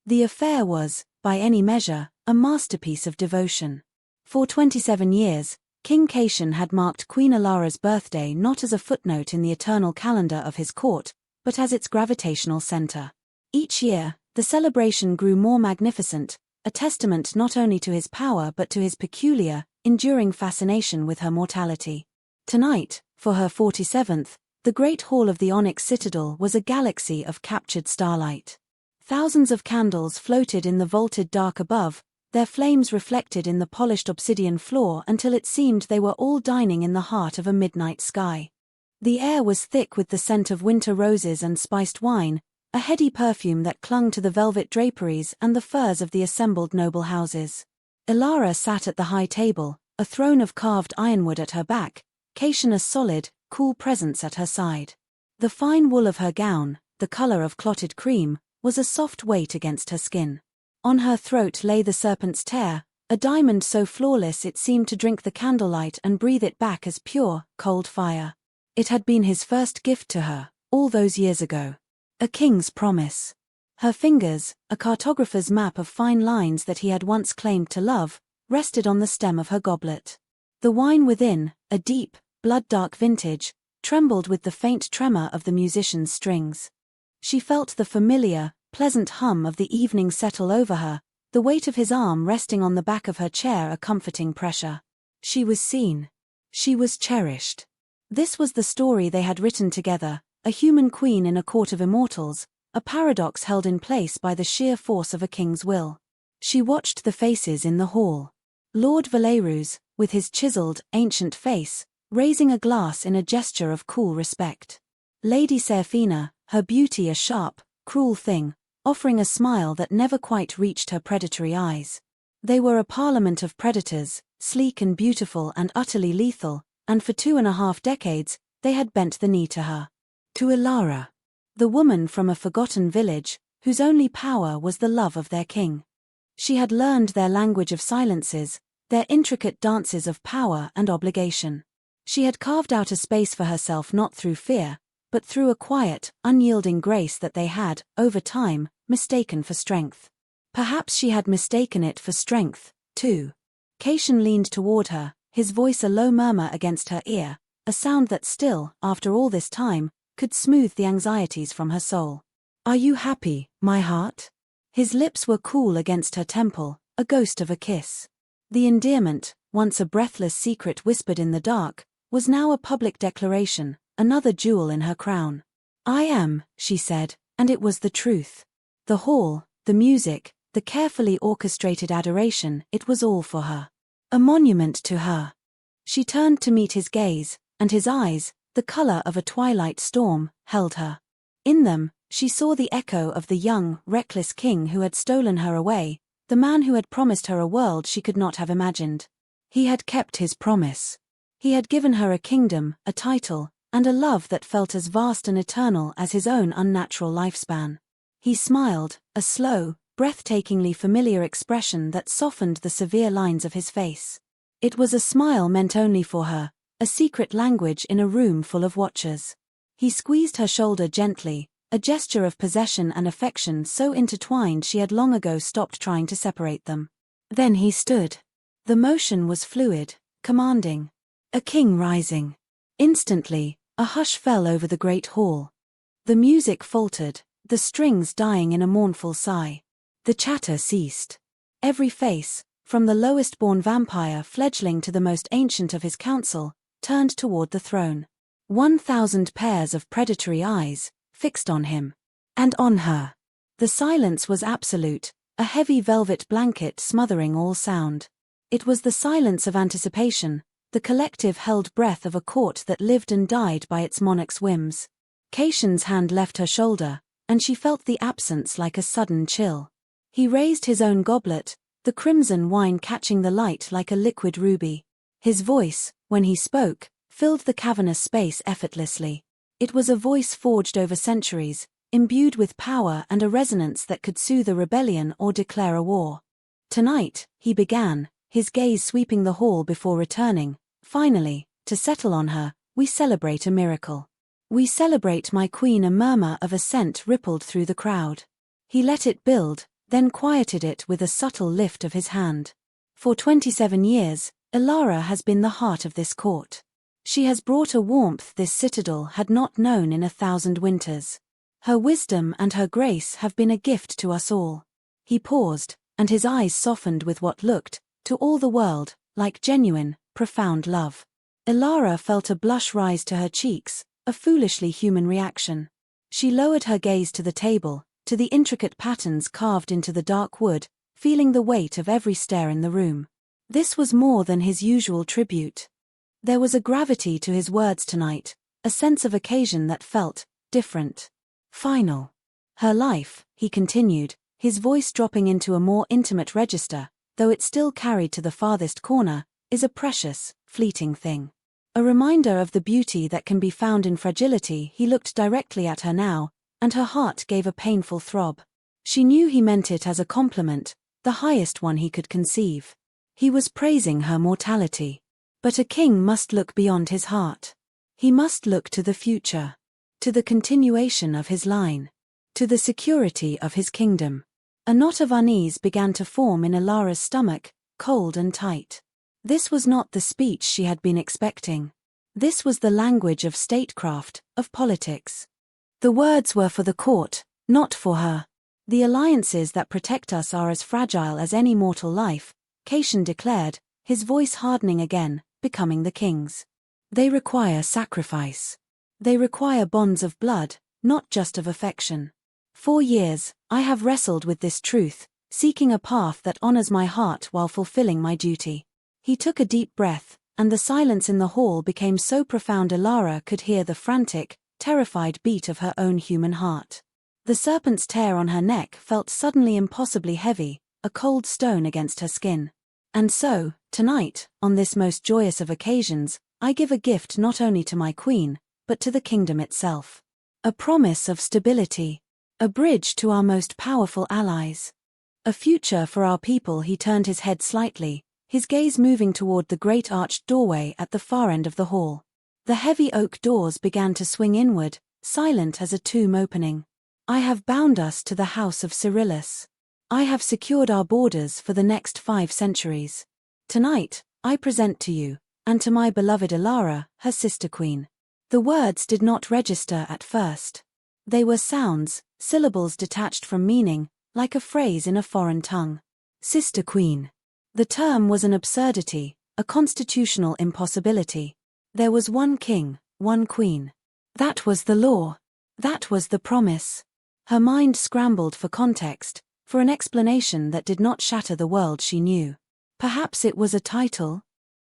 The affair was, by any measure, a masterpiece of devotion. For 27 years, King Caitian had marked Queen Alara's birthday not as a footnote in the eternal calendar of his court, but as its gravitational center. Each year, the celebration grew more magnificent, a testament not only to his power but to his peculiar, enduring fascination with her mortality. Tonight, for her 47th, the great hall of the Onyx Citadel was a galaxy of captured starlight. Thousands of candles floated in the vaulted dark above, their flames reflected in the polished obsidian floor until it seemed they were all dining in the heart of a midnight sky. The air was thick with the scent of winter roses and spiced wine, a heady perfume that clung to the velvet draperies and the furs of the assembled noble houses. Alara sat at the high table, a throne of carved ironwood at her back, Caitian a solid, cool presence at her side. The fine wool of her gown, the color of clotted cream, was a soft weight against her skin. On her throat lay the serpent's tear, a diamond so flawless it seemed to drink the candlelight and breathe it back as pure, cold fire. It had been his first gift to her, all those years ago. A king's promise. Her fingers, a cartographer's map of fine lines that he had once claimed to love, rested on the stem of her goblet. The wine within, a deep, blood-dark vintage, trembled with the faint tremor of the musician's strings. She felt the familiar, pleasant hum of the evening settle over her, the weight of his arm resting on the back of her chair a comforting pressure. She was seen. She was cherished. This was the story they had written together, a human queen in a court of immortals, a paradox held in place by the sheer force of a king's will. She watched the faces in the hall. Lord Valerus, with his chiseled, ancient face, raising a glass in a gesture of cool respect. Lady Serafina, her beauty a sharp, cruel thing, offering a smile that never quite reached her predatory eyes. They were a parliament of predators, sleek and beautiful and utterly lethal, and for 2.5 decades, they had bent the knee to her. To Alara, the woman from a forgotten village, whose only power was the love of their king. She had learned their language of silences, their intricate dances of power and obligation. She had carved out a space for herself not through fear, but through a quiet, unyielding grace that they had, over time, mistaken for strength. Perhaps she had mistaken it for strength, too. Caitian leaned toward her, his voice a low murmur against her ear, a sound that still, after all this time, could smooth the anxieties from her soul. "Are you happy, my heart?" His lips were cool against her temple, a ghost of a kiss. The endearment, once a breathless secret whispered in the dark, was now a public declaration, another jewel in her crown. "I am," she said, and it was the truth. The hall, the music, the carefully orchestrated adoration, it was all for her. A monument to her. She turned to meet his gaze, and his eyes, the color of a twilight storm, held her. In them, she saw the echo of the young, reckless king who had stolen her away, the man who had promised her a world she could not have imagined. He had kept his promise. He had given her a kingdom, a title, and a love that felt as vast and eternal as his own unnatural lifespan. He smiled, a slow, breathtakingly familiar expression that softened the severe lines of his face. It was a smile meant only for her, a secret language in a room full of watchers. He squeezed her shoulder gently, a gesture of possession and affection so intertwined she had long ago stopped trying to separate them. Then he stood. The motion was fluid, commanding. A king rising. Instantly, a hush fell over the great hall. The music faltered, the strings dying in a mournful sigh. The chatter ceased. Every face, from the lowest-born vampire fledgling to the most ancient of his council, turned toward the throne. 1,000 pairs of predatory eyes, fixed on him. And on her. The silence was absolute, a heavy velvet blanket smothering all sound. It was the silence of anticipation, the collective held breath of a court that lived and died by its monarch's whims. Caitian's hand left her shoulder, and she felt the absence like a sudden chill. He raised his own goblet, the crimson wine catching the light like a liquid ruby. His voice, when he spoke, filled the cavernous space effortlessly. It was a voice forged over centuries, imbued with power and a resonance that could soothe a rebellion or declare a war. Tonight, he began, his gaze sweeping the hall before returning, finally, to settle on her, "We celebrate a miracle. We celebrate my queen." A murmur of assent rippled through the crowd. He let it build, then quieted it with a subtle lift of his hand. For 27 years, Elara has been the heart of this court. She has brought a warmth this citadel had not known in 1,000 winters. Her wisdom and her grace have been a gift to us all. He paused, and his eyes softened with what looked, to all the world, like genuine, profound love. Elara felt a blush rise to her cheeks, a foolishly human reaction. She lowered her gaze to the table, to the intricate patterns carved into the dark wood, feeling the weight of every stare in the room. This was more than his usual tribute. There was a gravity to his words tonight, a sense of occasion that felt different. Final. Her life, he continued, his voice dropping into a more intimate register, though it still carried to the farthest corner, is a precious, fleeting thing. A reminder of the beauty that can be found in fragility. He looked directly at her now, and her heart gave a painful throb. She knew he meant it as a compliment, the highest one he could conceive. He was praising her mortality. But a king must look beyond his heart. He must look to the future. To the continuation of his line. To the security of his kingdom. A knot of unease began to form in Elara's stomach, cold and tight. This was not the speech she had been expecting. This was the language of statecraft, of politics. The words were for the court, not for her. The alliances that protect us are as fragile as any mortal life, Caitian declared, his voice hardening again, becoming the king's. They require sacrifice. They require bonds of blood, not just of affection. 4 years, I have wrestled with this truth, seeking a path that honors my heart while fulfilling my duty. He took a deep breath, and the silence in the hall became so profound Elara could hear the frantic, terrified beat of her own human heart. The serpent's tear on her neck felt suddenly impossibly heavy, a cold stone against her skin. And so, tonight, on this most joyous of occasions, I give a gift not only to my queen, but to the kingdom itself. A promise of stability. A bridge to our most powerful allies. A future for our people. He turned his head slightly, his gaze moving toward the great arched doorway at the far end of the hall. The heavy oak doors began to swing inward, silent as a tomb opening. I have bound us to the house of Cyrillus. I have secured our borders for the next 5 centuries. Tonight, I present to you, and to my beloved Elara, her sister queen. The words did not register at first. They were sounds, syllables detached from meaning, like a phrase in a foreign tongue. Sister queen. The term was an absurdity, a constitutional impossibility. There was one king, one queen. That was the law. That was the promise. Her mind scrambled for context, for an explanation that did not shatter the world she knew. Perhaps it was a title?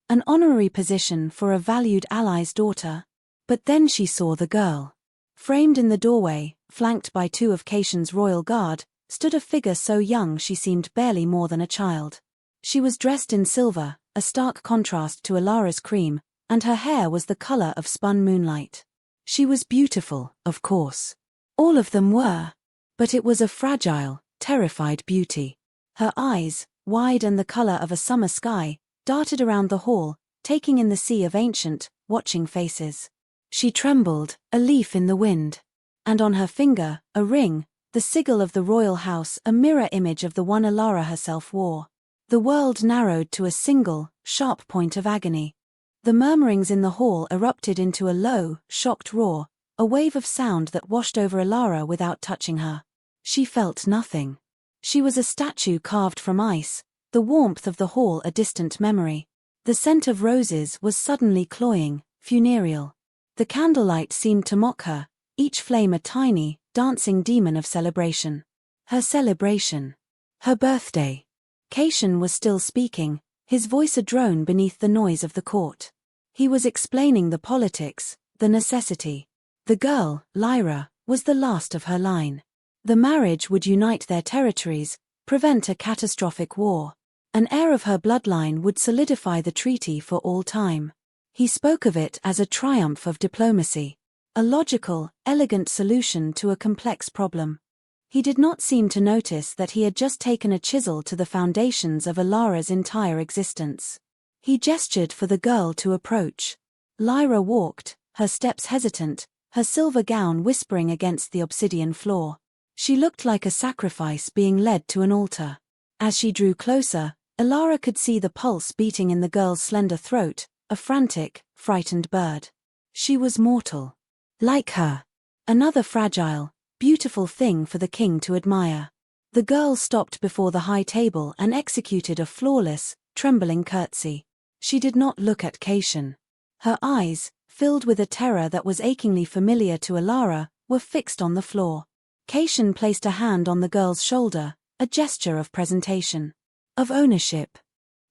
An honorary position for a valued ally's daughter? But then she saw the girl. Framed in the doorway, flanked by 2 of Caitian's royal guard, stood a figure so young she seemed barely more than a child. She was dressed in silver, a stark contrast to Elara's cream, and her hair was the color of spun moonlight. She was beautiful, of course. All of them were. But it was a fragile, terrified beauty. Her eyes, wide and the color of a summer sky, darted around the hall, taking in the sea of ancient, watching faces. She trembled, a leaf in the wind. And on her finger, a ring, the sigil of the royal house, a mirror image of the one Elara herself wore. The world narrowed to a single, sharp point of agony. The murmurings in the hall erupted into a low, shocked roar, a wave of sound that washed over Elara without touching her. She felt nothing. She was a statue carved from ice, the warmth of the hall a distant memory. The scent of roses was suddenly cloying, funereal. The candlelight seemed to mock her, each flame a tiny, dancing demon of celebration. Her celebration. Her birthday. Caitian was still speaking, his voice a drone beneath the noise of the court. He was explaining the politics, the necessity. The girl, Lyra, was the last of her line. The marriage would unite their territories, prevent a catastrophic war. An heir of her bloodline would solidify the treaty for all time. He spoke of it as a triumph of diplomacy. A logical, elegant solution to a complex problem. He did not seem to notice that he had just taken a chisel to the foundations of Elara's entire existence. He gestured for the girl to approach. Lyra walked, her steps hesitant, her silver gown whispering against the obsidian floor. She looked like a sacrifice being led to an altar. As she drew closer, Elara could see the pulse beating in the girl's slender throat, a frantic, frightened bird. She was mortal. Like her. Another fragile, beautiful thing for the king to admire. The girl stopped before the high table and executed a flawless, trembling curtsy. She did not look at Caitian. Her eyes, filled with a terror that was achingly familiar to Elara, were fixed on the floor. Caitian placed a hand on the girl's shoulder, a gesture of presentation. Of ownership.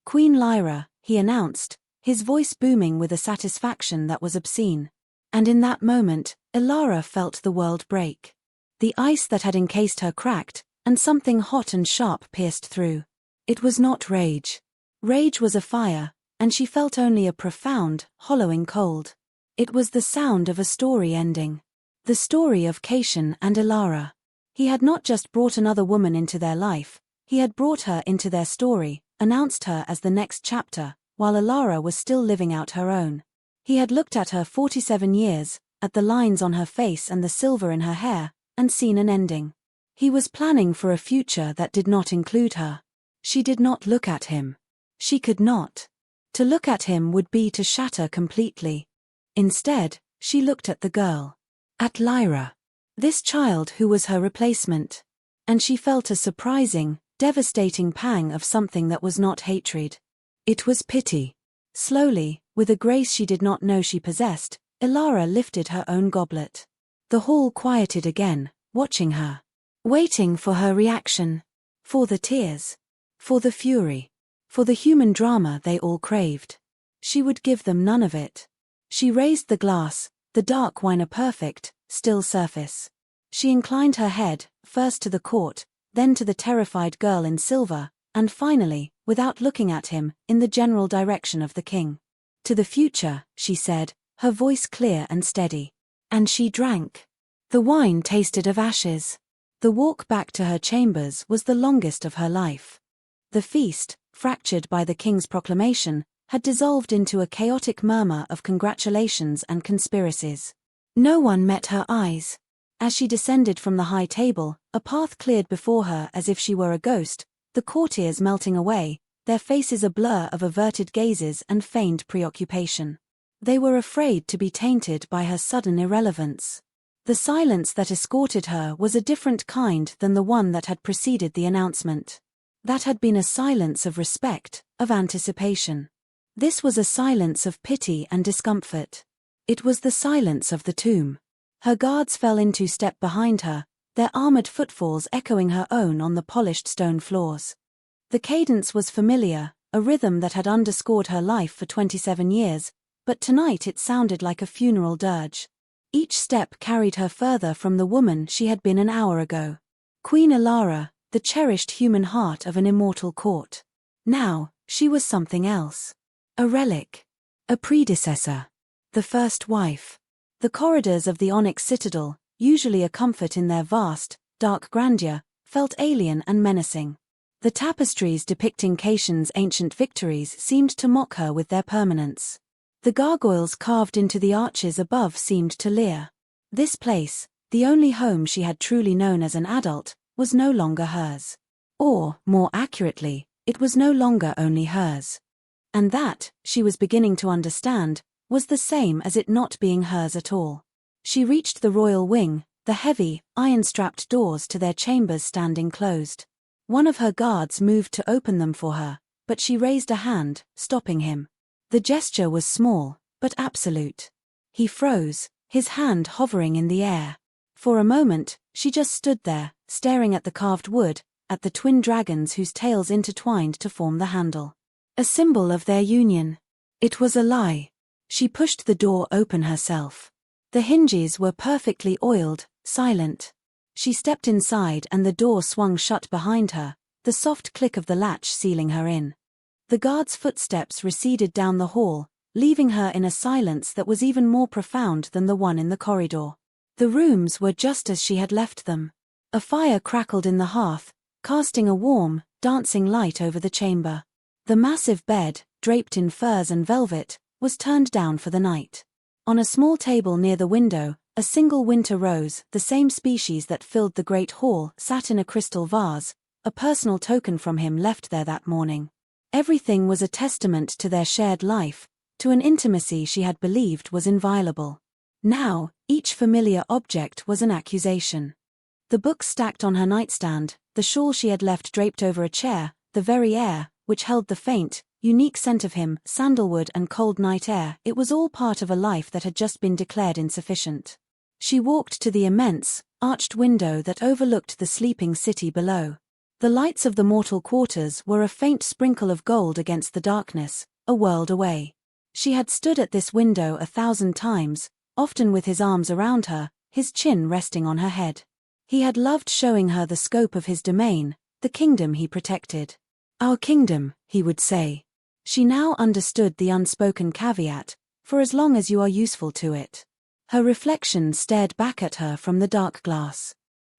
Queen Lyra, he announced, his voice booming with a satisfaction that was obscene. And in that moment, Elara felt the world break. The ice that had encased her cracked, and something hot and sharp pierced through. It was not rage. Rage was a fire, and she felt only a profound, hollowing cold. It was the sound of a story ending. The story of Caitian and Elara. He had not just brought another woman into their life, he had brought her into their story, announced her as the next chapter, while Elara was still living out her own. He had looked at her 47 years, at the lines on her face and the silver in her hair, and seen an ending. He was planning for a future that did not include her. She did not look at him. She could not. To look at him would be to shatter completely. Instead, she looked at the girl. At Lyra. This child who was her replacement. And she felt a surprising, devastating pang of something that was not hatred. It was pity. Slowly, with a grace she did not know she possessed, Elara lifted her own goblet. The hall quieted again, watching her. Waiting for her reaction. For the tears. For the fury. For the human drama they all craved. She would give them none of it. She raised the glass, the dark wine a perfect, still surface. She inclined her head, first to the court, then to the terrified girl in silver, and finally, without looking at him, in the general direction of the king. To the future, she said, her voice clear and steady. And she drank. The wine tasted of ashes. The walk back to her chambers was the longest of her life. The feast, fractured by the king's proclamation, had dissolved into a chaotic murmur of congratulations and conspiracies. No one met her eyes. As she descended from the high table, a path cleared before her as if she were a ghost, the courtiers melting away, their faces a blur of averted gazes and feigned preoccupation. They were afraid to be tainted by her sudden irrelevance. The silence that escorted her was a different kind than the one that had preceded the announcement. That had been a silence of respect, of anticipation. This was a silence of pity and discomfort. It was the silence of the tomb. Her guards fell into step behind her, their armored footfalls echoing her own on the polished stone floors. The cadence was familiar, a rhythm that had underscored her life for 27 years, but tonight it sounded like a funeral dirge. Each step carried her further from the woman she had been an hour ago. Queen Elara, the cherished human heart of an immortal court. Now, she was something else. A relic. A predecessor. The first wife. The corridors of the Onyx Citadel, usually a comfort in their vast, dark grandeur, felt alien and menacing. The tapestries depicting Caitian's ancient victories seemed to mock her with their permanence. The gargoyles carved into the arches above seemed to leer. This place, the only home she had truly known as an adult, was no longer hers. Or, more accurately, it was no longer only hers. And that, she was beginning to understand, was the same as it not being hers at all. She reached the royal wing, the heavy, iron-strapped doors to their chambers standing closed. One of her guards moved to open them for her, but she raised a hand, stopping him. The gesture was small, but absolute. He froze, his hand hovering in the air. For a moment, she just stood there, staring at the carved wood, at the twin dragons whose tails intertwined to form the handle. A symbol of their union. It was a lie. She pushed the door open herself. The hinges were perfectly oiled, silent. She stepped inside and the door swung shut behind her, the soft click of the latch sealing her in. The guard's footsteps receded down the hall, leaving her in a silence that was even more profound than the one in the corridor. The rooms were just as she had left them. A fire crackled in the hearth, casting a warm, dancing light over the chamber. The massive bed, draped in furs and velvet, was turned down for the night. On a small table near the window, A single winter rose, the same species that filled the great hall, sat in a crystal vase, a personal token from him left there that morning. Everything was a testament to their shared life, to an intimacy she had believed was inviolable. Now, each familiar object was an accusation. The books stacked on her nightstand, the shawl she had left draped over a chair, the very air, which held the faint, unique scent of him, sandalwood and cold night air, it was all part of a life that had just been declared insufficient. She walked to the immense, arched window that overlooked the sleeping city below. The lights of the mortal quarters were a faint sprinkle of gold against the darkness, a world away. She had stood at this window 1,000 times, often with his arms around her, his chin resting on her head. He had loved showing her the scope of his domain, the kingdom he protected. Our kingdom, he would say. She now understood the unspoken caveat, for as long as you are useful to it. Her reflection stared back at her from the dark glass.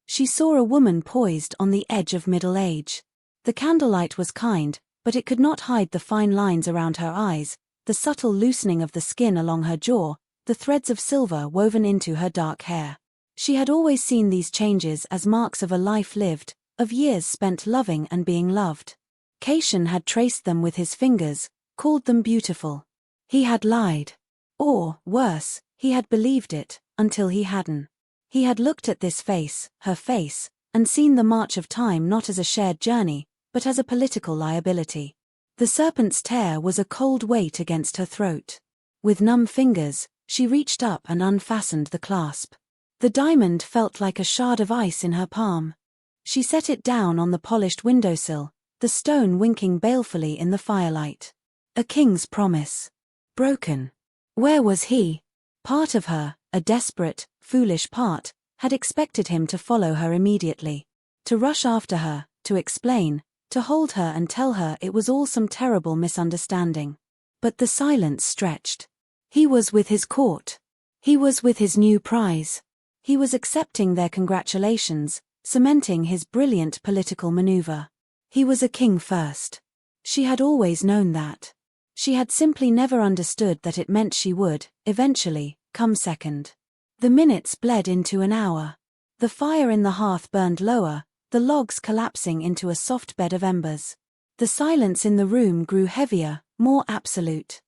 She saw a woman poised on the edge of middle age. The candlelight was kind, but it could not hide the fine lines around her eyes, the subtle loosening of the skin along her jaw, the threads of silver woven into her dark hair. She had always seen these changes as marks of a life lived, of years spent loving and being loved. Caitian had traced them with his fingers, called them beautiful. He had lied. Or, worse, he had believed it, until he hadn't. He had looked at this face, her face, and seen the march of time not as a shared journey, but as a political liability. The serpent's tear was a cold weight against her throat. With numb fingers, she reached up and unfastened the clasp. The diamond felt like a shard of ice in her palm. She set it down on the polished windowsill, the stone winking balefully in the firelight. A king's promise. Broken. Where was he? Part of her, a desperate, foolish part, had expected him to follow her immediately. To rush after her, to explain, to hold her and tell her it was all some terrible misunderstanding. But the silence stretched. He was with his court. He was with his new prize. He was accepting their congratulations, cementing his brilliant political maneuver. He was a king first. She had always known that. She had simply never understood that it meant she would, eventually, come second. The minutes bled into an hour. The fire in the hearth burned lower, the logs collapsing into a soft bed of embers. The silence in the room grew heavier, more absolute.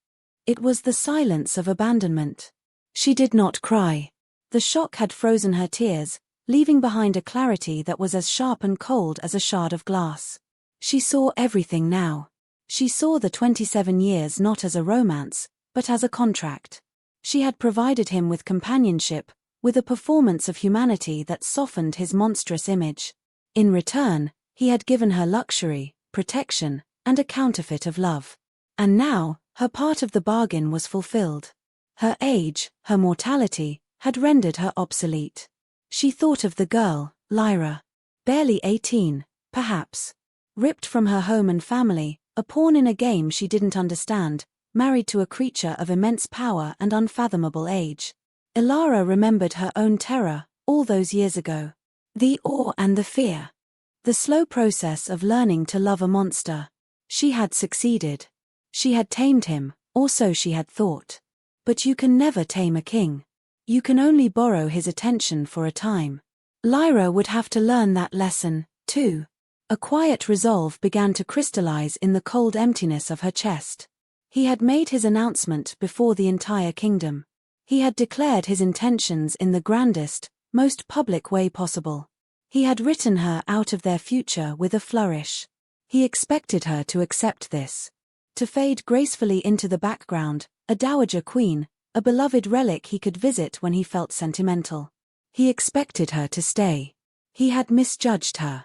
It was the silence of abandonment. She did not cry. The shock had frozen her tears, leaving behind a clarity that was as sharp and cold as a shard of glass. She saw everything now. She saw the 27 years not as a romance, but as a contract. She had provided him with companionship, with a performance of humanity that softened his monstrous image. In return, he had given her luxury, protection, and a counterfeit of love. And now, her part of the bargain was fulfilled. Her age, her mortality, had rendered her obsolete. She thought of the girl, Lyra. Barely 18, perhaps. Ripped from her home and family, a pawn in a game she didn't understand, married to a creature of immense power and unfathomable age. Ilara remembered her own terror, all those years ago. The awe and the fear. The slow process of learning to love a monster. She had succeeded. She had tamed him, or so she had thought. But you can never tame a king. You can only borrow his attention for a time. Lyra would have to learn that lesson, too. A quiet resolve began to crystallize in the cold emptiness of her chest. He had made his announcement before the entire kingdom. He had declared his intentions in the grandest, most public way possible. He had written her out of their future with a flourish. He expected her to accept this. To fade gracefully into the background, a dowager queen, a beloved relic he could visit when he felt sentimental. He expected her to stay. He had misjudged her.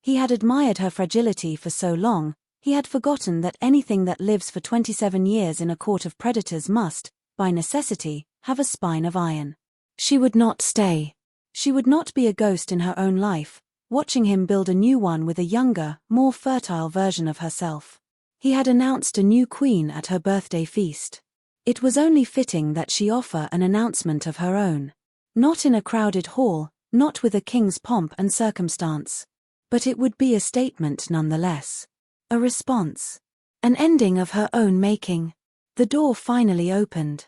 He had admired her fragility for so long, he had forgotten that anything that lives for 27 years in a court of predators must, by necessity, have a spine of iron. She would not stay. She would not be a ghost in her own life, watching him build a new one with a younger, more fertile version of herself. He had announced a new queen at her birthday feast. It was only fitting that she offer an announcement of her own. Not in a crowded hall, not with a king's pomp and circumstance. But it would be a statement nonetheless. A response. An ending of her own making. The door finally opened.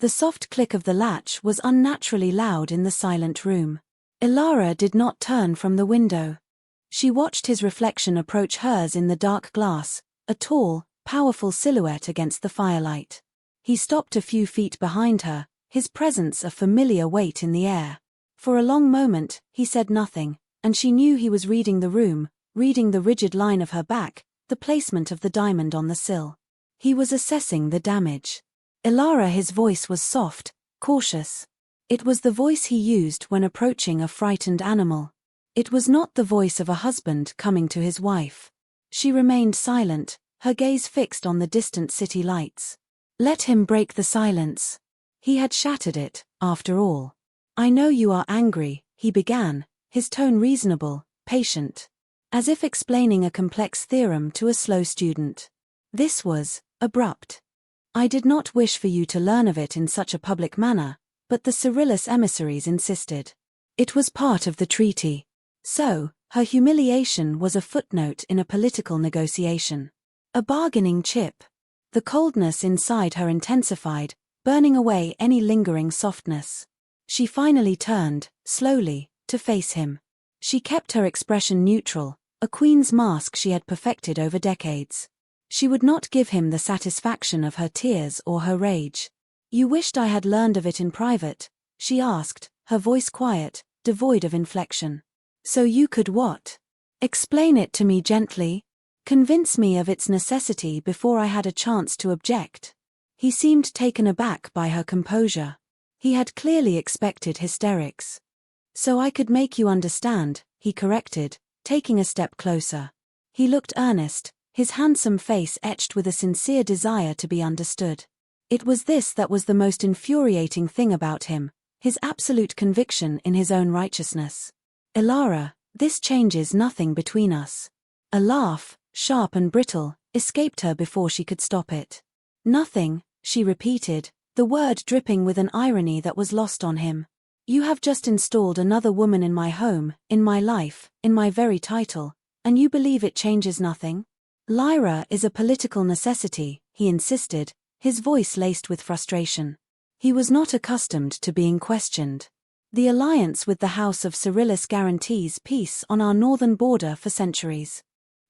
The soft click of the latch was unnaturally loud in the silent room. Ilara did not turn from the window. She watched his reflection approach hers in the dark glass, a tall, powerful silhouette against the firelight. He stopped a few feet behind her, his presence a familiar weight in the air. For a long moment, he said nothing, and she knew he was reading the room, reading the rigid line of her back, the placement of the diamond on the sill. He was assessing the damage. Ilara, his voice was soft, cautious. It was the voice he used when approaching a frightened animal. It was not the voice of a husband coming to his wife. She remained silent, her gaze fixed on the distant city lights. Let him break the silence. He had shattered it, after all. I know you are angry, he began, his tone reasonable, patient. As if explaining a complex theorem to a slow student. This was abrupt. I did not wish for you to learn of it in such a public manner, but the Cyrillus emissaries insisted. It was part of the treaty. So, her humiliation was a footnote in a political negotiation. A bargaining chip. The coldness inside her intensified, burning away any lingering softness. She finally turned, slowly, to face him. She kept her expression neutral, a queen's mask she had perfected over decades. She would not give him the satisfaction of her tears or her rage. You wished I had learned of it in private, she asked, her voice quiet, devoid of inflection. So you could what? Explain it to me gently. Convince me of its necessity before I had a chance to object. He seemed taken aback by her composure. He had clearly expected hysterics. So I could make you understand, he corrected, taking a step closer. He looked earnest, his handsome face etched with a sincere desire to be understood. It was this that was the most infuriating thing about him, his absolute conviction in his own righteousness. Ilara, this changes nothing between us. A laugh, sharp and brittle, escaped her before she could stop it. Nothing, she repeated, the word dripping with an irony that was lost on him. You have just installed another woman in my home, in my life, in my very title, and you believe it changes nothing? Lyra is a political necessity, he insisted, his voice laced with frustration. He was not accustomed to being questioned. The alliance with the House of Cyrillus guarantees peace on our northern border for centuries.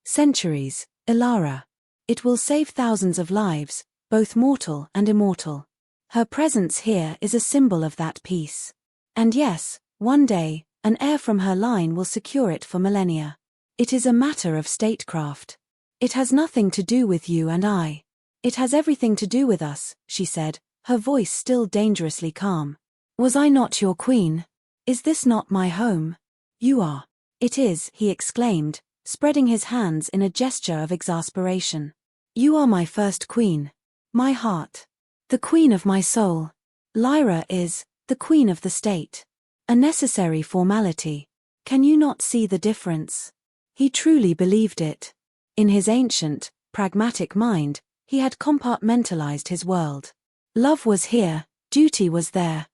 Centuries, Ilara. It will save thousands of lives, both mortal and immortal. Her presence here is a symbol of that peace. And yes, one day, an heir from her line will secure it for millennia. It is a matter of statecraft. It has nothing to do with you and I. It has everything to do with us, she said, her voice still dangerously calm. Was I not your queen? Is this not my home? You are. It is, he exclaimed, spreading his hands in a gesture of exasperation. You are my first queen. My heart. The queen of my soul. Lyra is the queen of the state. A necessary formality. Can you not see the difference? He truly believed it. In his ancient, pragmatic mind, he had compartmentalized his world. Love was here, duty was there.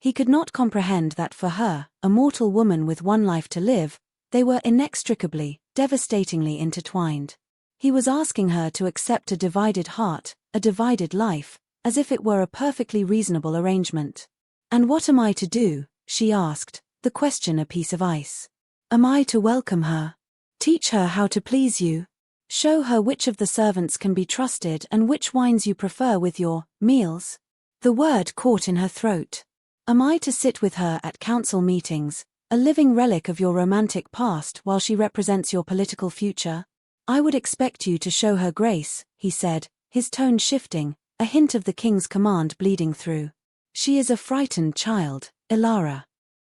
He could not comprehend that for her, a mortal woman with one life to live, they were inextricably, devastatingly intertwined. He was asking her to accept a divided heart, a divided life, as if it were a perfectly reasonable arrangement. And what am I to do? She asked, the question a piece of ice. Am I to welcome her? Teach her how to please you? Show her which of the servants can be trusted and which wines you prefer with your meals? The word caught in her throat. Am I to sit with her at council meetings, a living relic of your romantic past while she represents your political future? I would expect you to show her grace, he said, his tone shifting, a hint of the king's command bleeding through. She is a frightened child, Ilara.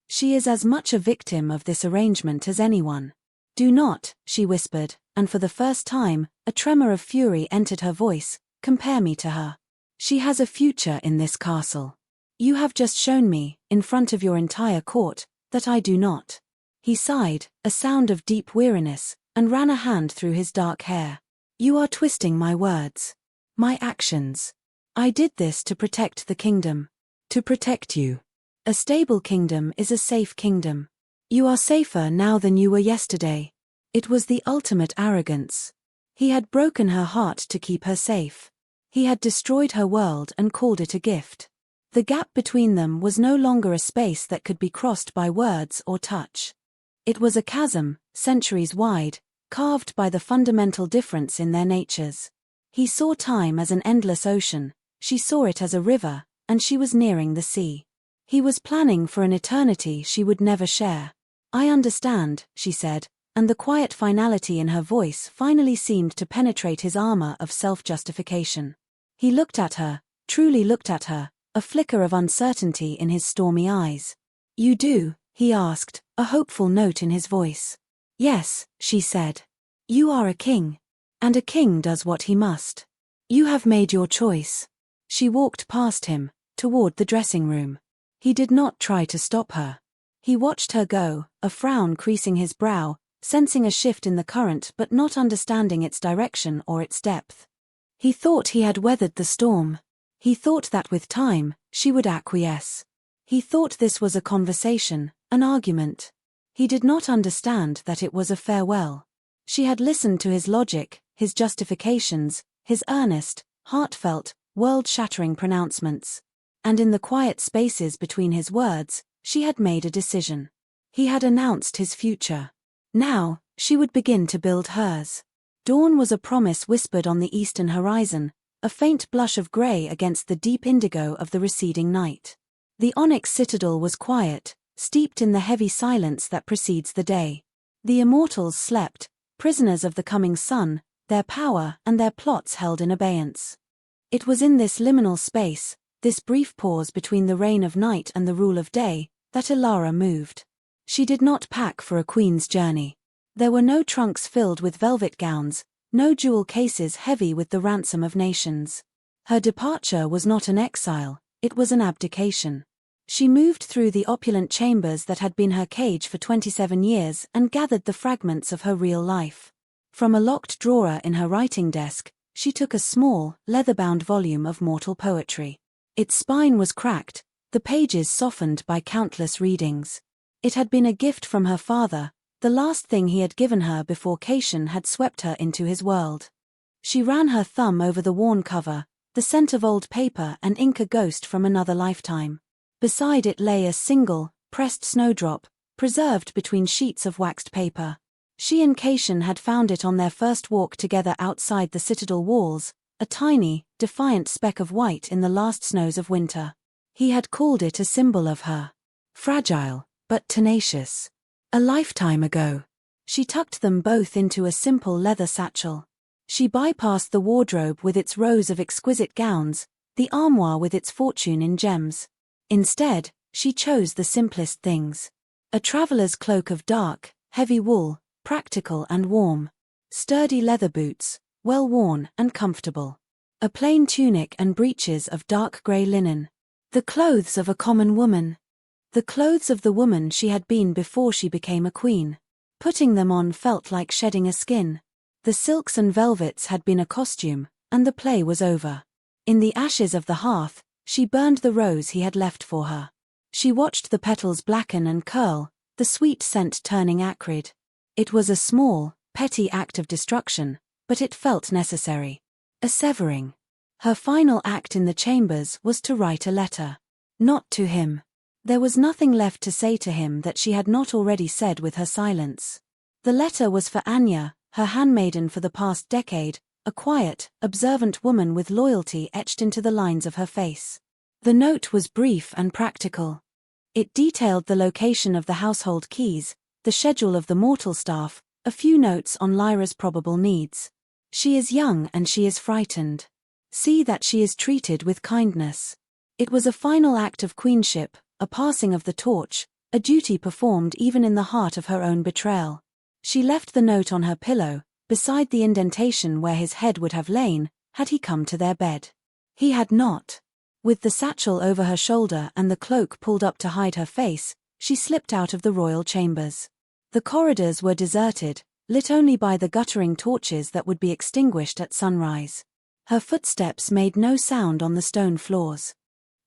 She is as much a victim of this arrangement as anyone. Do not, she whispered, and for the first time, a tremor of fury entered her voice, compare me to her. She has a future in this castle. You have just shown me, in front of your entire court, that I do not. He sighed, a sound of deep weariness, and ran a hand through his dark hair. You are twisting my words. My actions. I did this to protect the kingdom. To protect you. A stable kingdom is a safe kingdom. You are safer now than you were yesterday. It was the ultimate arrogance. He had broken her heart to keep her safe. He had destroyed her world and called it a gift. The gap between them was no longer a space that could be crossed by words or touch. It was a chasm, centuries wide, carved by the fundamental difference in their natures. He saw time as an endless ocean, she saw it as a river, and she was nearing the sea. He was planning for an eternity she would never share. "I understand," she said, and the quiet finality in her voice finally seemed to penetrate his armor of self-justification. He looked at her, truly looked at her, a flicker of uncertainty in his stormy eyes. "You do?" he asked, a hopeful note in his voice. "Yes," she said. "You are a king. And a king does what he must. You have made your choice." She walked past him, toward the dressing room. He did not try to stop her. He watched her go, a frown creasing his brow, sensing a shift in the current but not understanding its direction or its depth. He thought he had weathered the storm. He thought that with time, she would acquiesce. He thought this was a conversation, an argument. He did not understand that it was a farewell. She had listened to his logic, his justifications, his earnest, heartfelt, world-shattering pronouncements. And in the quiet spaces between his words, she had made a decision. He had announced his future. Now, she would begin to build hers. Dawn was a promise whispered on the eastern horizon, a faint blush of gray against the deep indigo of the receding night. The onyx citadel was quiet, steeped in the heavy silence that precedes the day. The immortals slept, prisoners of the coming sun, their power and their plots held in abeyance. It was in this liminal space, this brief pause between the reign of night and the rule of day, that Elara moved. She did not pack for a queen's journey. There were no trunks filled with velvet gowns, no jewel cases heavy with the ransom of nations. Her departure was not an exile, it was an abdication. She moved through the opulent chambers that had been her cage for 27 years and gathered the fragments of her real life. From a locked drawer in her writing desk, she took a small, leather-bound volume of mortal poetry. Its spine was cracked, the pages softened by countless readings. It had been a gift from her father, the last thing he had given her before Caitian had swept her into his world. She ran her thumb over the worn cover, the scent of old paper and ink a ghost from another lifetime. Beside it lay a single, pressed snowdrop, preserved between sheets of waxed paper. She and Caitian had found it on their first walk together outside the citadel walls, a tiny, defiant speck of white in the last snows of winter. He had called it a symbol of her. Fragile, but tenacious. A lifetime ago. She tucked them both into a simple leather satchel. She bypassed the wardrobe with its rows of exquisite gowns, the armoire with its fortune in gems. Instead, she chose the simplest things. A traveler's cloak of dark, heavy wool, practical and warm. Sturdy leather boots, well worn and comfortable. A plain tunic and breeches of dark grey linen. The clothes of a common woman. The clothes of the woman she had been before she became a queen. Putting them on felt like shedding a skin. The silks and velvets had been a costume, and the play was over. In the ashes of the hearth, she burned the rose he had left for her. She watched the petals blacken and curl, the sweet scent turning acrid. It was a small, petty act of destruction, but it felt necessary. A severing. Her final act in the chambers was to write a letter. Not to him. There was nothing left to say to him that she had not already said with her silence. The letter was for Anya, her handmaiden for the past decade, a quiet, observant woman with loyalty etched into the lines of her face. The note was brief and practical. It detailed the location of the household keys, the schedule of the mortal staff, a few notes on Lyra's probable needs. She is young and she is frightened. See that she is treated with kindness. It was a final act of queenship, a passing of the torch, a duty performed even in the heart of her own betrayal. She left the note on her pillow, beside the indentation where his head would have lain, had he come to their bed. He had not. With the satchel over her shoulder and the cloak pulled up to hide her face, she slipped out of the royal chambers. The corridors were deserted, lit only by the guttering torches that would be extinguished at sunrise. Her footsteps made no sound on the stone floors.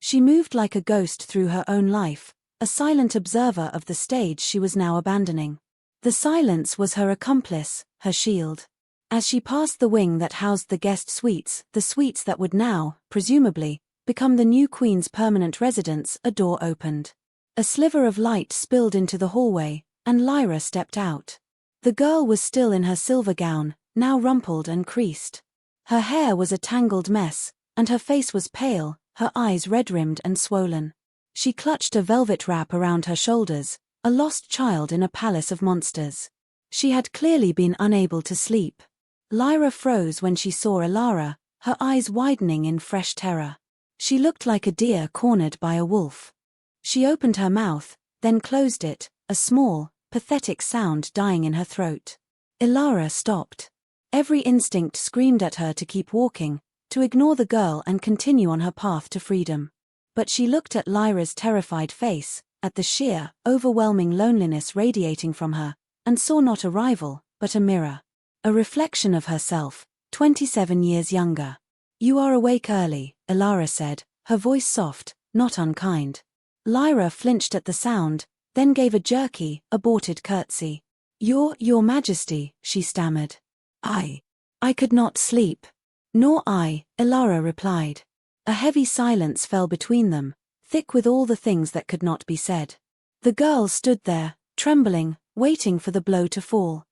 She moved like a ghost through her own life, a silent observer of the stage she was now abandoning. The silence was her accomplice, her shield. As she passed the wing that housed the guest suites, the suites that would now, presumably, become the new queen's permanent residence, a door opened. A sliver of light spilled into the hallway, and Lyra stepped out. The girl was still in her silver gown, now rumpled and creased. Her hair was a tangled mess, and her face was pale, her eyes red-rimmed and swollen. She clutched a velvet wrap around her shoulders, a lost child in a palace of monsters. She had clearly been unable to sleep. Lyra froze when she saw Elara, her eyes widening in fresh terror. She looked like a deer cornered by a wolf. She opened her mouth, then closed it, a small, pathetic sound dying in her throat. Elara stopped. Every instinct screamed at her to keep walking, to ignore the girl and continue on her path to freedom. But she looked at Lyra's terrified face, at the sheer, overwhelming loneliness radiating from her, and saw not a rival, but a mirror. A reflection of herself, 27 years younger. "You are awake early," Elara said, her voice soft, not unkind. Lyra flinched at the sound, then gave a jerky, aborted curtsy. Your Majesty," she stammered. I could not sleep." "Nor I," Elara replied. A heavy silence fell between them, thick with all the things that could not be said. The girl stood there, trembling, waiting for the blow to fall.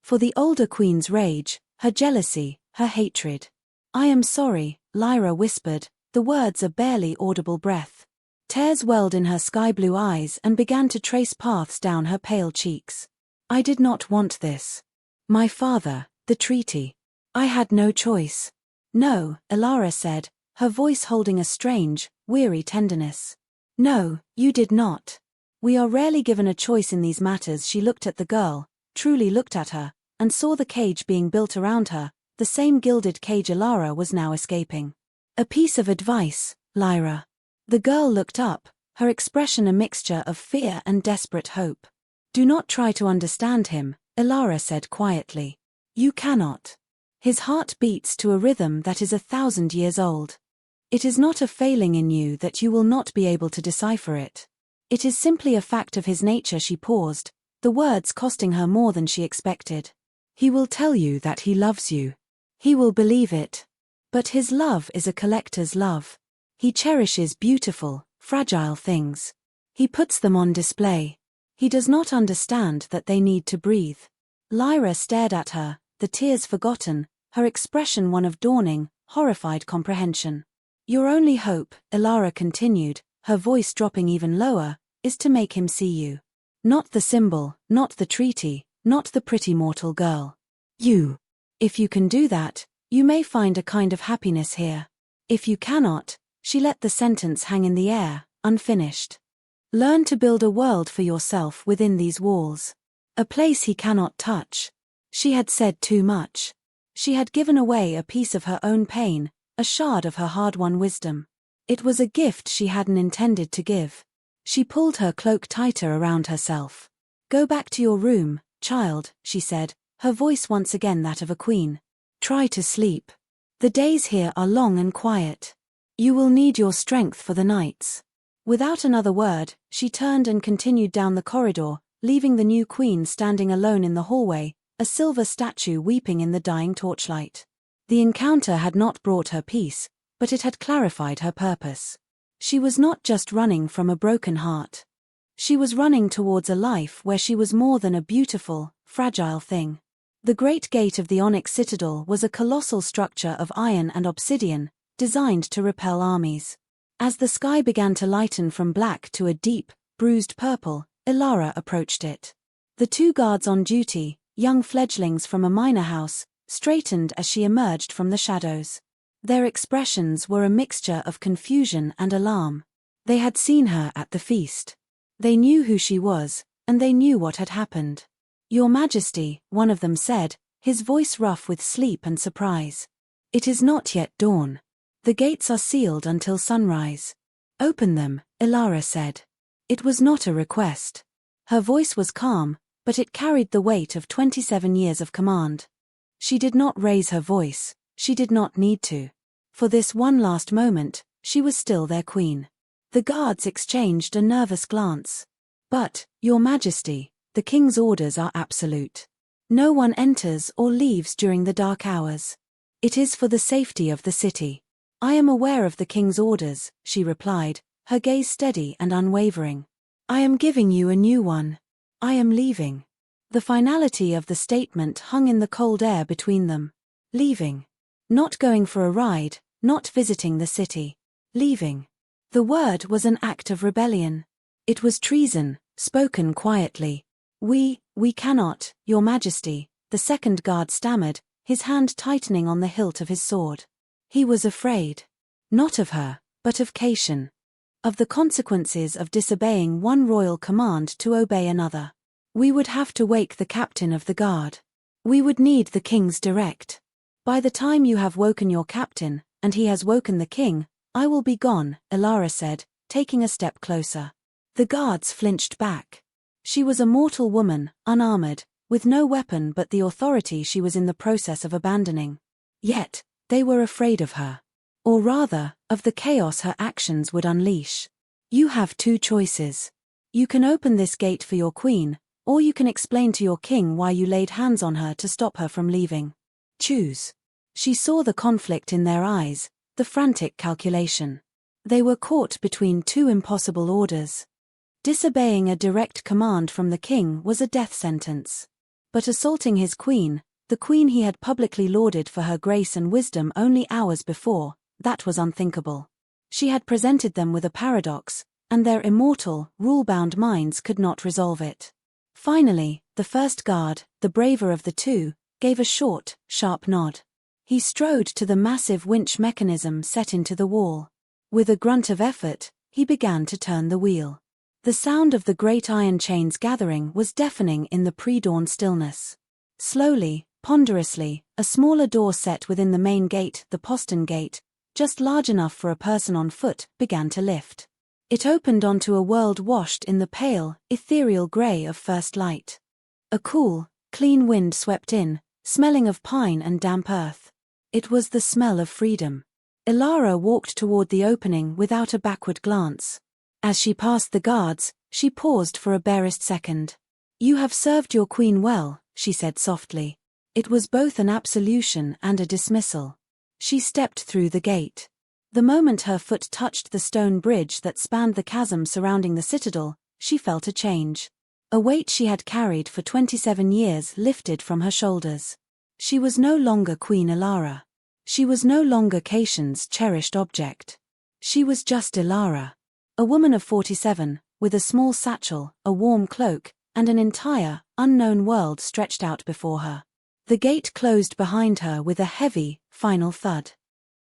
For the older queen's rage, her jealousy, her hatred. "I am sorry," Lyra whispered, the words a barely audible breath. Tears welled in her sky-blue eyes and began to trace paths down her pale cheeks. "I did not want this. My father, the treaty. I had no choice." "No," Elara said, her voice holding a strange, weary tenderness. "No, you did not. We are rarely given a choice in these matters." She looked at the girl, truly looked at her, and saw the cage being built around her, the same gilded cage Elara was now escaping. "A piece of advice, Lyra." The girl looked up, her expression a mixture of fear and desperate hope. "Do not try to understand him," Elara said quietly. "You cannot. His heart beats to a rhythm that is 1,000 years old. It is not a failing in you that you will not be able to decipher it. It is simply a fact of his nature." She paused, the words costing her more than she expected. "He will tell you that he loves you. He will believe it. But his love is a collector's love. He cherishes beautiful, fragile things. He puts them on display. He does not understand that they need to breathe." Lyra stared at her, the tears forgotten, her expression one of dawning, horrified comprehension. "Your only hope," Elara continued, her voice dropping even lower, "is to make him see you. Not the symbol, not the treaty, not the pretty mortal girl. You. If you can do that, you may find a kind of happiness here. If you cannot," she let the sentence hang in the air, unfinished. "Learn to build a world for yourself within these walls. A place he cannot touch." She had said too much. She had given away a piece of her own pain, a shard of her hard-won wisdom. It was a gift she hadn't intended to give. She pulled her cloak tighter around herself. "Go back to your room, child," she said, her voice once again that of a queen. "Try to sleep. The days here are long and quiet. You will need your strength for the nights." Without another word, she turned and continued down the corridor, leaving the new queen standing alone in the hallway, a silver statue weeping in the dying torchlight. The encounter had not brought her peace, but it had clarified her purpose. She was not just running from a broken heart. She was running towards a life where she was more than a beautiful, fragile thing. The great gate of the Onyx Citadel was a colossal structure of iron and obsidian, designed to repel armies. As the sky began to lighten from black to a deep, bruised purple, Elara approached it. The two guards on duty, young fledglings from a minor house, straightened as she emerged from the shadows. Their expressions were a mixture of confusion and alarm. They had seen her at the feast. They knew who she was, and they knew what had happened. "Your Majesty," one of them said, his voice rough with sleep and surprise. "It is not yet dawn. The gates are sealed until sunrise." "Open them," Elara said. It was not a request. Her voice was calm, but it carried the weight of 27 years of command. She did not raise her voice, she did not need to. For this one last moment, she was still their queen. The guards exchanged a nervous glance. "But, Your Majesty, the king's orders are absolute. No one enters or leaves during the dark hours. It is for the safety of the city." I am aware of the king's orders, she replied, her gaze steady and unwavering. I am giving you a new one. I am leaving. The finality of the statement hung in the cold air between them. Leaving. Not going for a ride, not visiting the city. Leaving. The word was an act of rebellion. It was treason, spoken quietly. We cannot, Your Majesty, the second guard stammered, his hand tightening on the hilt of his sword. He was afraid. Not of her, but of Caitian. Of the consequences of disobeying one royal command to obey another. We would have to wake the captain of the guard. We would need the king's direct. By the time you have woken your captain, and he has woken the king, I will be gone, Elara said, taking a step closer. The guards flinched back. She was a mortal woman, unarmored, with no weapon but the authority she was in the process of abandoning. Yet, they were afraid of her. Or rather, of the chaos her actions would unleash. You have two choices. You can open this gate for your queen, or you can explain to your king why you laid hands on her to stop her from leaving. Choose. She saw the conflict in their eyes, the frantic calculation. They were caught between two impossible orders. Disobeying a direct command from the king was a death sentence. But assaulting his queen, the queen he had publicly lauded for her grace and wisdom only hours before, that was unthinkable. She had presented them with a paradox, and their immortal, rule-bound minds could not resolve it. Finally, the first guard, the braver of the two, gave a short, sharp nod. He strode to the massive winch mechanism set into the wall. With a grunt of effort, he began to turn the wheel. The sound of the great iron chains gathering was deafening in the pre-dawn stillness. Slowly, ponderously, a smaller door set within the main gate, the postern gate, just large enough for a person on foot, began to lift. It opened onto a world washed in the pale, ethereal grey of first light. A cool, clean wind swept in, smelling of pine and damp earth. It was the smell of freedom. Elara walked toward the opening without a backward glance. As she passed the guards, she paused for a barest second. You have served your queen well, she said softly. It was both an absolution and a dismissal. She stepped through the gate. The moment her foot touched the stone bridge that spanned the chasm surrounding the citadel, she felt a change. A weight she had carried for 27 years lifted from her shoulders. She was no longer Queen Elara. She was no longer Caitian's cherished object. She was just Elara. A woman of 47, with a small satchel, a warm cloak, and an entire, unknown world stretched out before her. The gate closed behind her with a heavy, final thud.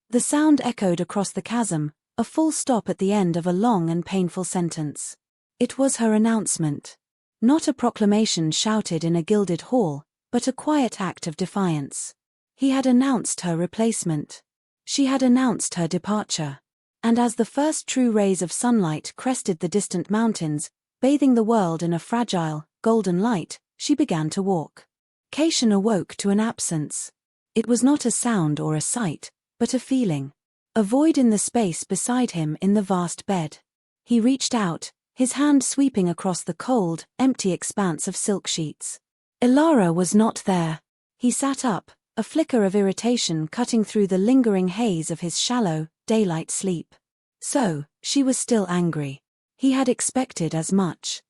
The sound echoed across the chasm, a full stop at the end of a long and painful sentence. It was her announcement. Not a proclamation shouted in a gilded hall, but a quiet act of defiance. He had announced her replacement. She had announced her departure. And as the first true rays of sunlight crested the distant mountains, bathing the world in a fragile, golden light, she began to walk. Caitian awoke to an absence. It was not a sound or a sight, but a feeling. A void in the space beside him in the vast bed. He reached out, his hand sweeping across the cold, empty expanse of silk sheets. Elara was not there. He sat up, a flicker of irritation cutting through the lingering haze of his shallow, daylight sleep. So, she was still angry. He had expected as much.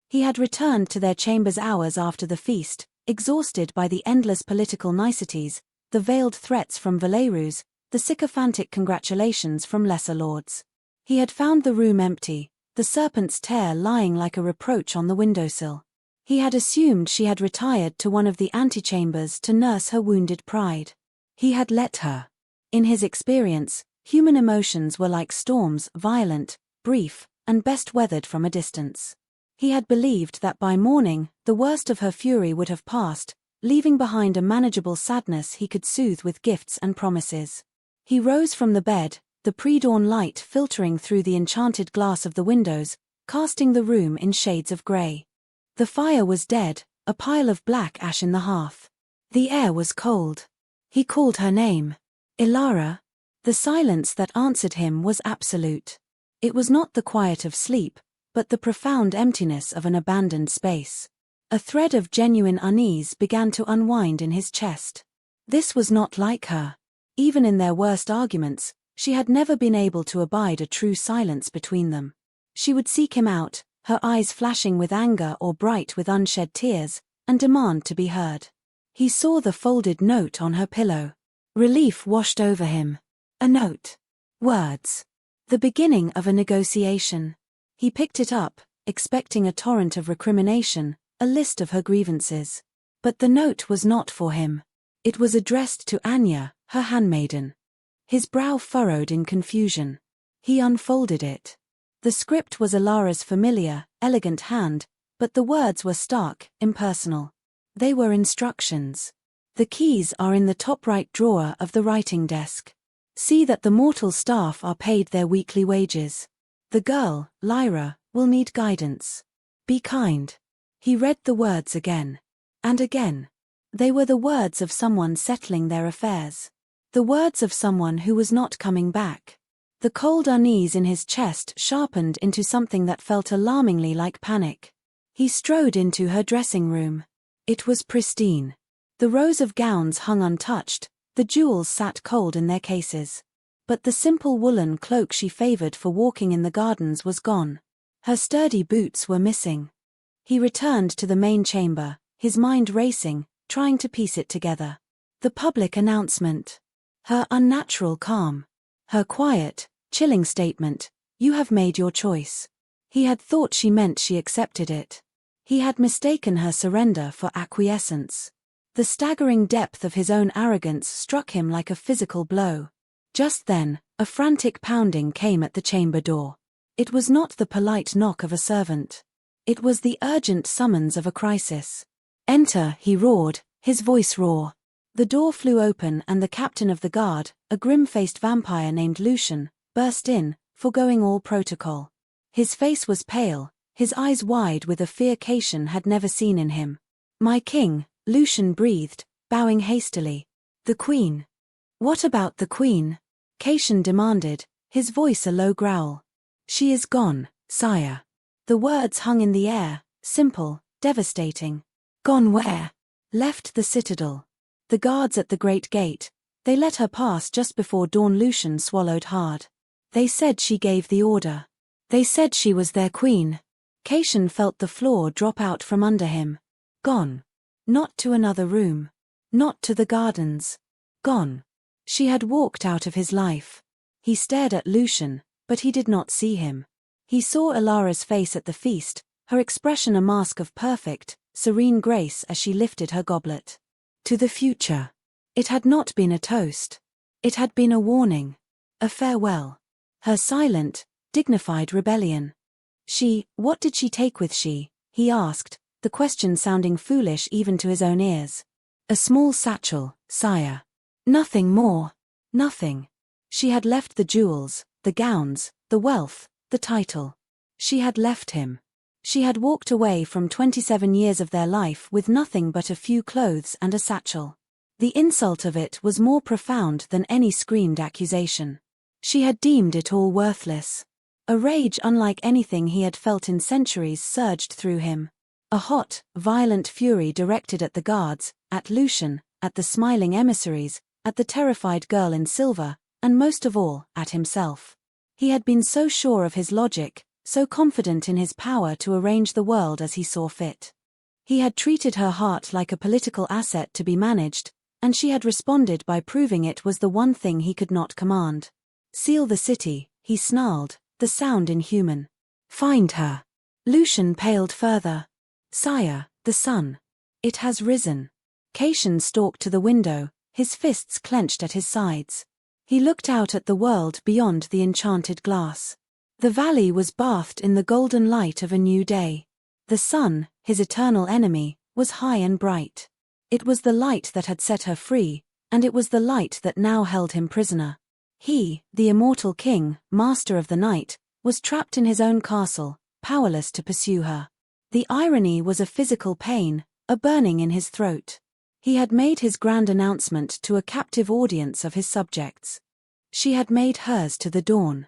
He had returned to their chambers hours after the feast, exhausted by the endless political niceties, the veiled threats from Valerus, the sycophantic congratulations from lesser lords. He had found the room empty, the serpent's tear lying like a reproach on the windowsill. He had assumed she had retired to one of the antechambers to nurse her wounded pride. He had let her. In his experience, human emotions were like storms, violent, brief, and best weathered from a distance. He had believed that by morning, the worst of her fury would have passed, leaving behind a manageable sadness he could soothe with gifts and promises. He rose from the bed, the pre-dawn light filtering through the enchanted glass of the windows, casting the room in shades of grey. The fire was dead, a pile of black ash in the hearth. The air was cold. He called her name. Elara. The silence that answered him was absolute. It was not the quiet of sleep, but the profound emptiness of an abandoned space. A thread of genuine unease began to unwind in his chest. This was not like her. Even in their worst arguments, She had never been able to abide a true silence between them. She would seek him out, her eyes flashing with anger or bright with unshed tears, and demand to be heard. He saw the folded note on her pillow. Relief washed over him. A note. Words. The beginning of a negotiation. He picked it up, expecting a torrent of recrimination, a list of her grievances. But the note was not for him. It was addressed to Anya, her handmaiden. His brow furrowed in confusion. He unfolded it. The script was Alara's familiar, elegant hand, but the words were stark, impersonal. They were instructions. The keys are in the top right drawer of the writing desk. See that the mortal staff are paid their weekly wages. The girl, Lyra, will need guidance. Be kind. He read the words again. And again. They were the words of someone settling their affairs. The words of someone who was not coming back. The cold unease in his chest sharpened into something that felt alarmingly like panic. He strode into her dressing room. It was pristine. The rows of gowns hung untouched, the jewels sat cold in their cases. But the simple woolen cloak she favored for walking in the gardens was gone. Her sturdy boots were missing. He returned to the main chamber, his mind racing, trying to piece it together. The public announcement. Her unnatural calm. Her quiet, chilling statement, "You have made your choice." He had thought she meant she accepted it. He had mistaken her surrender for acquiescence. The staggering depth of his own arrogance struck him like a physical blow. Just then, a frantic pounding came at the chamber door. It was not the polite knock of a servant. It was the urgent summons of a crisis. "Enter," he roared, his voice raw. The door flew open and the captain of the guard, a grim-faced vampire named Lucian, burst in, foregoing all protocol. His face was pale, his eyes wide with a fear Caitian had never seen in him. "My king," Lucian breathed, bowing hastily. "The Queen." "What about the Queen?" Caitian demanded, his voice a low growl. "She is gone, sire." The words hung in the air, simple, devastating. "Gone where?" "Left the citadel. The guards at the great gate. They let her pass just before dawn." Lucian swallowed hard. "They said she gave the order. They said she was their queen." Caitian felt the floor drop out from under him. Gone. Not to another room. Not to the gardens. Gone. She had walked out of his life. He stared at Lucian, but he did not see him. He saw Alara's face at the feast, her expression a mask of perfect, serene grace as she lifted her goblet. To the future. It had not been a toast. It had been a warning. A farewell. Her silent, dignified rebellion. What did she take with she? He asked, the question sounding foolish even to his own ears. "A small satchel, sire." "Nothing more." "Nothing." She had left the jewels, the gowns, the wealth, the title. She had left him. She had walked away from 27 years of their life with nothing but a few clothes and a satchel. The insult of it was more profound than any screamed accusation. She had deemed it all worthless. A rage unlike anything he had felt in centuries surged through him. A hot, violent fury directed at the guards, at Lucian, at the smiling emissaries, at the terrified girl in silver, and most of all, at himself. He had been so sure of his logic, so confident in his power to arrange the world as he saw fit. He had treated her heart like a political asset to be managed, and she had responded by proving it was the one thing he could not command. "Seal the city," he snarled, the sound inhuman. "Find her." Lucian paled further. "Sire, the sun. It has risen." Caitian stalked to the window, his fists clenched at his sides. He looked out at the world beyond the enchanted glass. The valley was bathed in the golden light of a new day. The sun, his eternal enemy, was high and bright. It was the light that had set her free, and it was the light that now held him prisoner. He, the immortal king, master of the night, was trapped in his own castle, powerless to pursue her. The irony was a physical pain, a burning in his throat. He had made his grand announcement to a captive audience of his subjects. She had made hers to the dawn.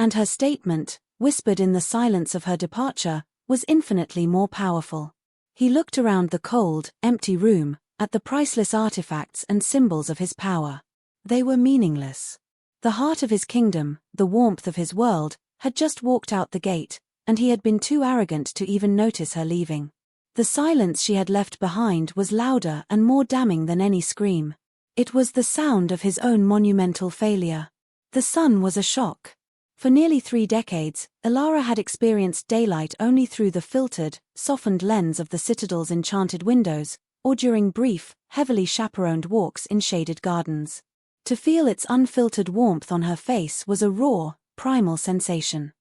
And her statement, whispered in the silence of her departure, was infinitely more powerful. He looked around the cold, empty room, at the priceless artifacts and symbols of his power. They were meaningless. The heart of his kingdom, the warmth of his world, had just walked out the gate, and he had been too arrogant to even notice her leaving. The silence she had left behind was louder and more damning than any scream. It was the sound of his own monumental failure. The sun was a shock. For nearly 3 decades, Elara had experienced daylight only through the filtered, softened lens of the citadel's enchanted windows, or during brief, heavily chaperoned walks in shaded gardens. To feel its unfiltered warmth on her face was a raw, primal sensation.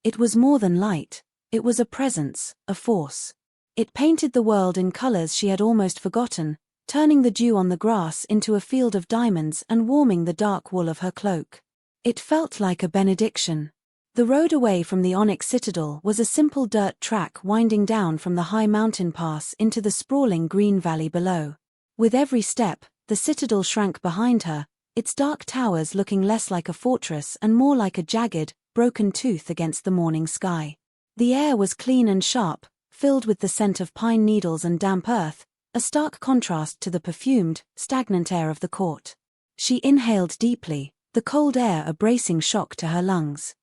It was more than light. It was a presence, a force. It painted the world in colors she had almost forgotten, turning the dew on the grass into a field of diamonds and warming the dark wool of her cloak. It felt like a benediction. The road away from the Onyx Citadel was a simple dirt track winding down from the high mountain pass into the sprawling green valley below. With every step, the citadel shrank behind her, its dark towers looking less like a fortress and more like a jagged, broken tooth against the morning sky. The air was clean and sharp, filled with the scent of pine needles and damp earth, a stark contrast to the perfumed, stagnant air of the court. She inhaled deeply, the cold air a bracing shock to her lungs.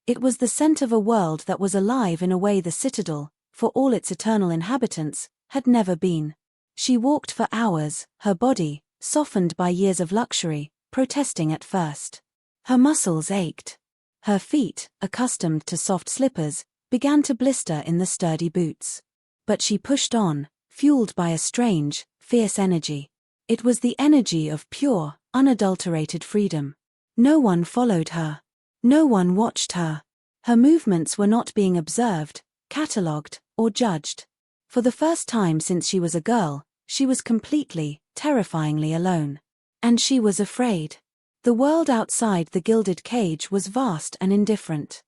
It was the scent of a world that was alive in a way the citadel, for all its eternal inhabitants, had never been. She walked for hours, her body, softened by years of luxury, protesting at first. Her muscles ached. Her feet, accustomed to soft slippers, began to blister in the sturdy boots. But she pushed on, fueled by a strange, fierce energy. It was the energy of pure, unadulterated freedom. No one followed her. No one watched her. Her movements were not being observed, catalogued, or judged. For the first time since she was a girl, she was completely, terrifyingly alone. And she was afraid. The world outside the gilded cage was vast and indifferent.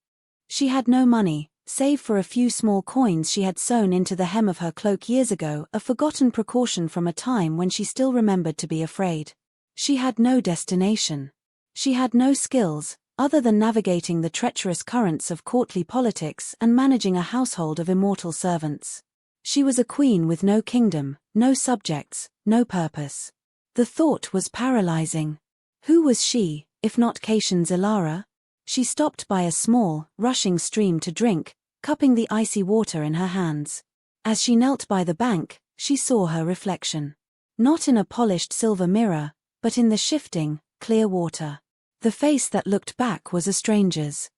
She had no money, save for a few small coins she had sewn into the hem of her cloak years ago, a forgotten precaution from a time when she still remembered to be afraid. She had no destination. She had no skills, other than navigating the treacherous currents of courtly politics and managing a household of immortal servants. She was a queen with no kingdom, no subjects, no purpose. The thought was paralyzing. Who was she, if not Caitian's Elara? She stopped by a small, rushing stream to drink, cupping the icy water in her hands. As she knelt by the bank, she saw her reflection. Not in a polished silver mirror, but in the shifting, clear water. The face that looked back was a stranger's.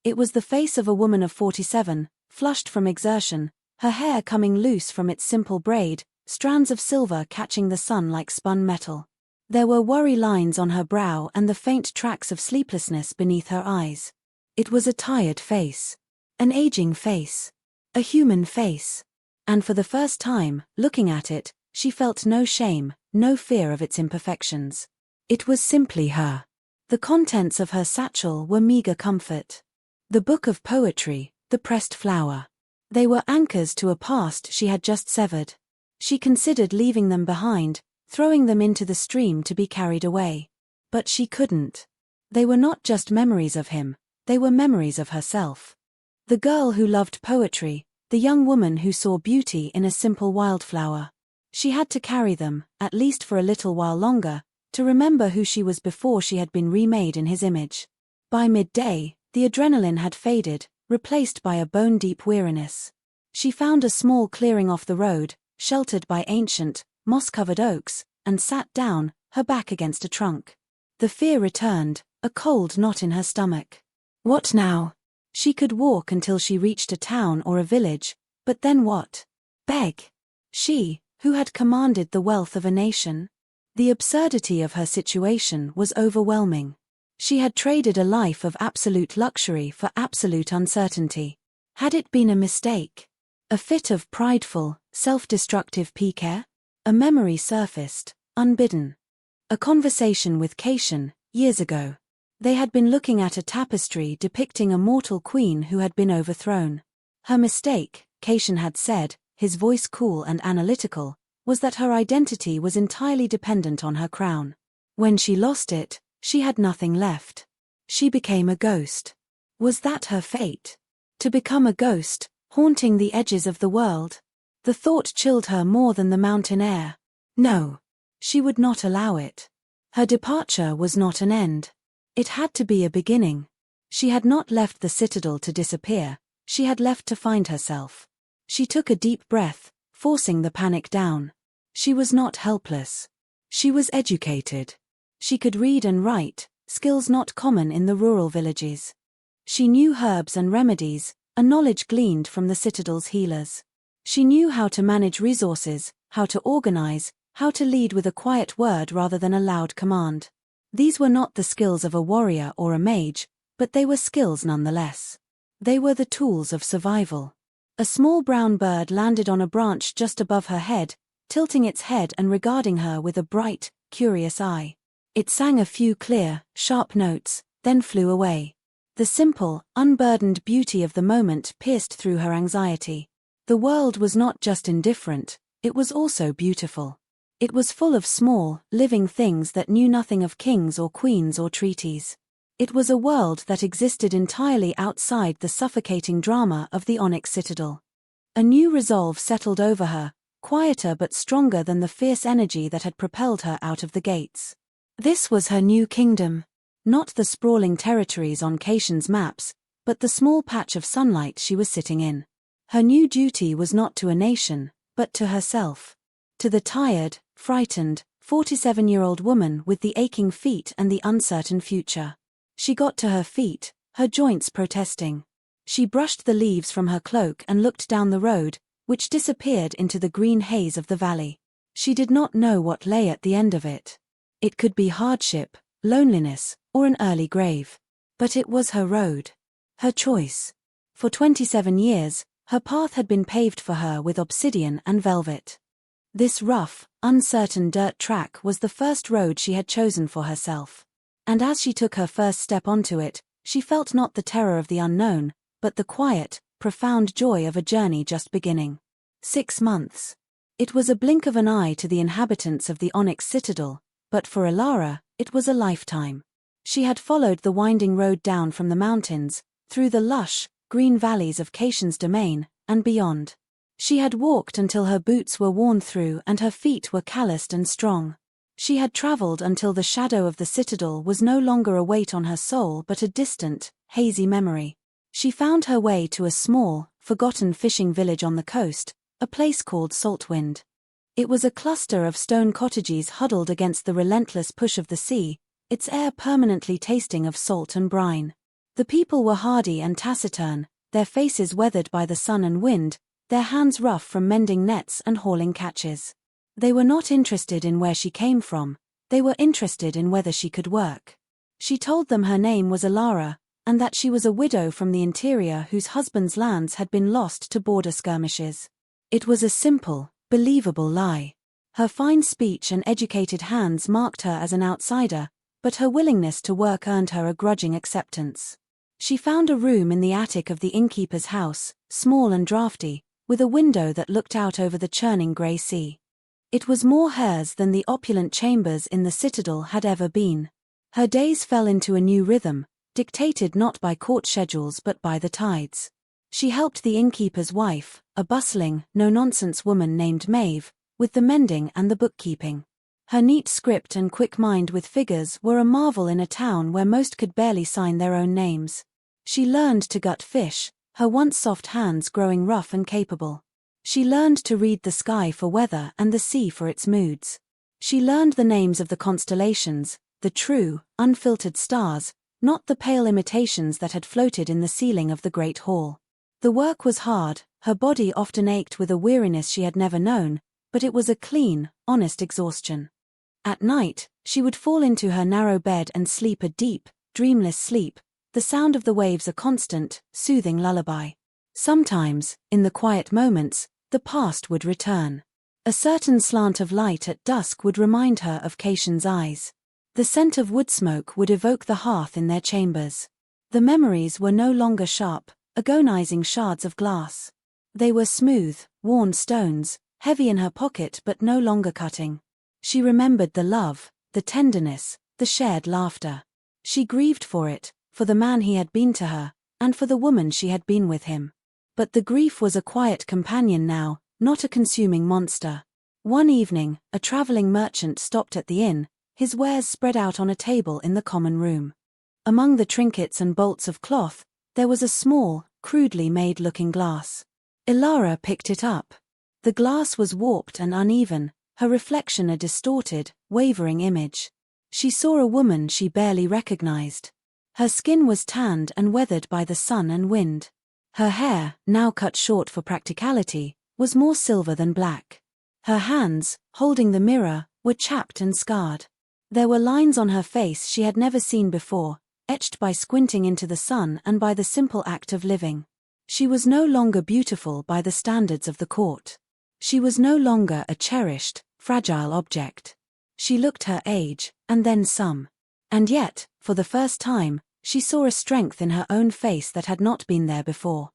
It was the face of a woman of 47, flushed from exertion, her hair coming loose from its simple braid, strands of silver catching the sun like spun metal. There were worry lines on her brow and the faint tracks of sleeplessness beneath her eyes. It was a tired face. An aging face. A human face. And for the first time, looking at it, she felt no shame, no fear of its imperfections. It was simply her. The contents of her satchel were meager comfort. The book of poetry, the pressed flower. They were anchors to a past she had just severed. She considered leaving them behind, throwing them into the stream to be carried away. But she couldn't. They were not just memories of him, they were memories of herself. The girl who loved poetry, the young woman who saw beauty in a simple wildflower. She had to carry them, at least for a little while longer, to remember who she was before she had been remade in his image. By midday, the adrenaline had faded, replaced by a bone-deep weariness. She found a small clearing off the road, sheltered by ancient, moss-covered oaks, and sat down, her back against a trunk. The fear returned, a cold knot in her stomach. What now? She could walk until she reached a town or a village, but then what? Beg. She, who had commanded the wealth of a nation? The absurdity of her situation was overwhelming. She had traded a life of absolute luxury for absolute uncertainty. Had it been a mistake? A fit of prideful, self-destructive pique? A memory surfaced, unbidden. A conversation with Caitian, years ago. They had been looking at a tapestry depicting a mortal queen who had been overthrown. Her mistake, Caitian had said, his voice cool and analytical, was that her identity was entirely dependent on her crown. When she lost it, she had nothing left. She became a ghost. Was that her fate? To become a ghost, haunting the edges of the world? The thought chilled her more than the mountain air. No. She would not allow it. Her departure was not an end. It had to be a beginning. She had not left the citadel to disappear, she had left to find herself. She took a deep breath, forcing the panic down. She was not helpless. She was educated. She could read and write, skills not common in the rural villages. She knew herbs and remedies, a knowledge gleaned from the citadel's healers. She knew how to manage resources, how to organize, how to lead with a quiet word rather than a loud command. These were not the skills of a warrior or a mage, but they were skills nonetheless. They were the tools of survival. A small brown bird landed on a branch just above her head, tilting its head and regarding her with a bright, curious eye. It sang a few clear, sharp notes, then flew away. The simple, unburdened beauty of the moment pierced through her anxiety. The world was not just indifferent, it was also beautiful. It was full of small, living things that knew nothing of kings or queens or treaties. It was a world that existed entirely outside the suffocating drama of the Onyx Citadel. A new resolve settled over her, quieter but stronger than the fierce energy that had propelled her out of the gates. This was her new kingdom. Not the sprawling territories on Caitian's maps, but the small patch of sunlight she was sitting in. Her new duty was not to a nation, but to herself. To the tired, frightened, 47-year-old woman with the aching feet and the uncertain future. She got to her feet, her joints protesting. She brushed the leaves from her cloak and looked down the road, which disappeared into the green haze of the valley. She did not know what lay at the end of it. It could be hardship, loneliness, or an early grave. But it was her road. Her choice. For 27 years, her path had been paved for her with obsidian and velvet. This rough, uncertain dirt track was the first road she had chosen for herself. And as she took her first step onto it, she felt not the terror of the unknown, but the quiet, profound joy of a journey just beginning. 6 months. It was a blink of an eye to the inhabitants of the Onyx Citadel, but for Elara, it was a lifetime. She had followed the winding road down from the mountains, through the lush, green valleys of Caitian's domain, and beyond. She had walked until her boots were worn through and her feet were calloused and strong. She had traveled until the shadow of the citadel was no longer a weight on her soul but a distant, hazy memory. She found her way to a small, forgotten fishing village on the coast, a place called Saltwind. It was a cluster of stone cottages huddled against the relentless push of the sea, its air permanently tasting of salt and brine. The people were hardy and taciturn, their faces weathered by the sun and wind, their hands rough from mending nets and hauling catches. They were not interested in where she came from, they were interested in whether she could work. She told them her name was Elara, and that she was a widow from the interior whose husband's lands had been lost to border skirmishes. It was a simple, believable lie. Her fine speech and educated hands marked her as an outsider, but her willingness to work earned her a grudging acceptance. She found a room in the attic of the innkeeper's house, small and draughty, with a window that looked out over the churning grey sea. It was more hers than the opulent chambers in the citadel had ever been. Her days fell into a new rhythm, dictated not by court schedules but by the tides. She helped the innkeeper's wife, a bustling, no-nonsense woman named Maeve, with the mending and the bookkeeping. Her neat script and quick mind with figures were a marvel in a town where most could barely sign their own names. She learned to gut fish, her once soft hands growing rough and capable. She learned to read the sky for weather and the sea for its moods. She learned the names of the constellations, the true, unfiltered stars, not the pale imitations that had floated in the ceiling of the great hall. The work was hard, her body often ached with a weariness she had never known, but it was a clean, honest exhaustion. At night, she would fall into her narrow bed and sleep a deep, dreamless sleep, the sound of the waves a constant, soothing lullaby. Sometimes, in the quiet moments, the past would return. A certain slant of light at dusk would remind her of Caitian's eyes. The scent of wood smoke would evoke the hearth in their chambers. The memories were no longer sharp, agonizing shards of glass. They were smooth, worn stones, heavy in her pocket but no longer cutting. She remembered the love, the tenderness, the shared laughter. She grieved for it, for the man he had been to her, and for the woman she had been with him. But the grief was a quiet companion now, not a consuming monster. One evening, a traveling merchant stopped at the inn, his wares spread out on a table in the common room. Among the trinkets and bolts of cloth, there was a small, crudely made-looking glass. Ilara picked it up. The glass was warped and uneven, her reflection a distorted, wavering image. She saw a woman she barely recognized. Her skin was tanned and weathered by the sun and wind. Her hair, now cut short for practicality, was more silver than black. Her hands, holding the mirror, were chapped and scarred. There were lines on her face she had never seen before, etched by squinting into the sun and by the simple act of living. She was no longer beautiful by the standards of the court. She was no longer a cherished, fragile object. She looked her age, and then some. And yet, for the first time, she saw a strength in her own face that had not been there before.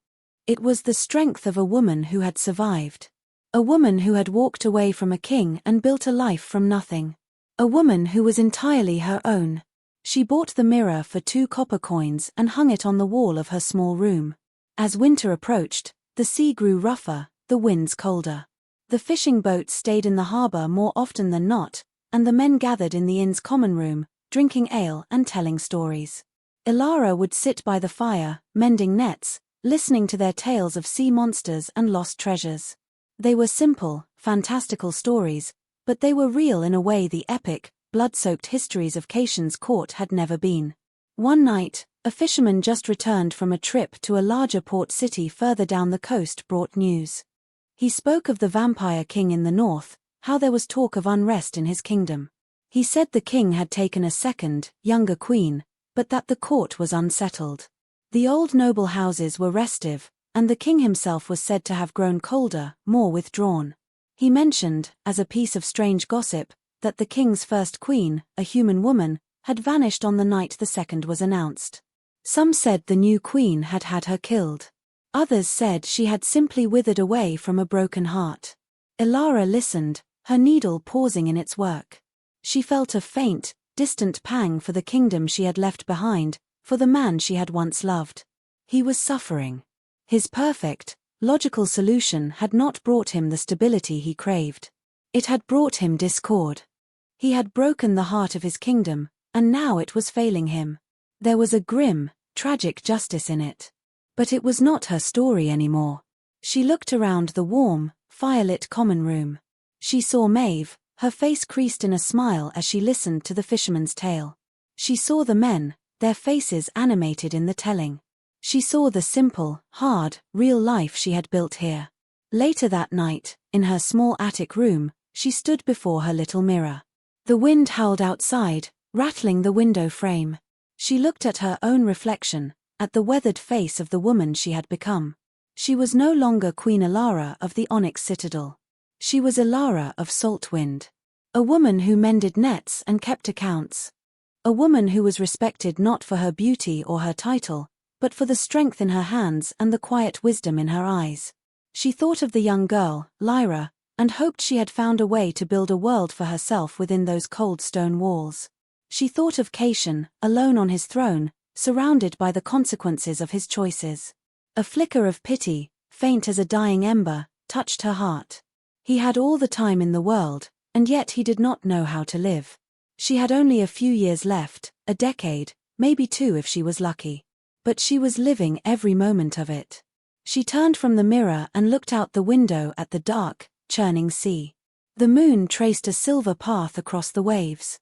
It was the strength of a woman who had survived. A woman who had walked away from a king and built a life from nothing. A woman who was entirely her own. She bought the mirror for 2 copper coins and hung it on the wall of her small room. As winter approached, the sea grew rougher, the winds colder. The fishing boats stayed in the harbor more often than not, and the men gathered in the inn's common room, drinking ale and telling stories. Ilara would sit by the fire, mending nets, listening to their tales of sea monsters and lost treasures. They were simple, fantastical stories, but they were real in a way the epic, blood-soaked histories of Kashan's court had never been. One night, a fisherman just returned from a trip to a larger port city further down the coast brought news. He spoke of the vampire king in the north, how there was talk of unrest in his kingdom. He said the king had taken a second, younger queen, but that the court was unsettled. The old noble houses were restive, and the king himself was said to have grown colder, more withdrawn. He mentioned, as a piece of strange gossip, that the king's first queen, a human woman, had vanished on the night the second was announced. Some said the new queen had had her killed. Others said she had simply withered away from a broken heart. Ilara listened, her needle pausing in its work. She felt a faint, distant pang for the kingdom she had left behind, for the man she had once loved. He was suffering. His perfect, logical solution had not brought him the stability he craved. It had brought him discord. He had broken the heart of his kingdom, and now it was failing him. There was a grim, tragic justice in it. But it was not her story anymore. She looked around the warm, firelit common room. She saw Maeve, her face creased in a smile as she listened to the fisherman's tale. She saw the men, their faces animated in the telling. She saw the simple, hard, real life she had built here. Later that night, in her small attic room, she stood before her little mirror. The wind howled outside, rattling the window frame. She looked at her own reflection, at the weathered face of the woman she had become. She was no longer Queen Ilara of the Onyx Citadel. She was Ilara of Saltwind. A woman who mended nets and kept accounts. A woman who was respected not for her beauty or her title, but for the strength in her hands and the quiet wisdom in her eyes. She thought of the young girl, Lyra, and hoped she had found a way to build a world for herself within those cold stone walls. She thought of Kashan, alone on his throne, surrounded by the consequences of his choices. A flicker of pity, faint as a dying ember, touched her heart. He had all the time in the world, and yet he did not know how to live. She had only a few years left, a decade, maybe 2 if she was lucky. But she was living every moment of it. She turned from the mirror and looked out the window at the dark, churning sea. The moon traced a silver path across the waves.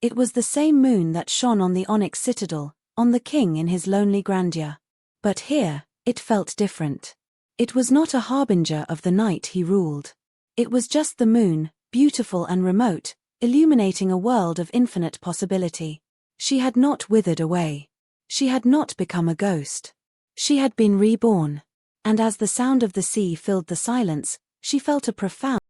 It was the same moon that shone on the Onyx Citadel, on the king in his lonely grandeur. But here, it felt different. It was not a harbinger of the night he ruled. It was just the moon, beautiful and remote, illuminating a world of infinite possibility. She had not withered away. She had not become a ghost. She had been reborn. And as the sound of the sea filled the silence, she felt a profound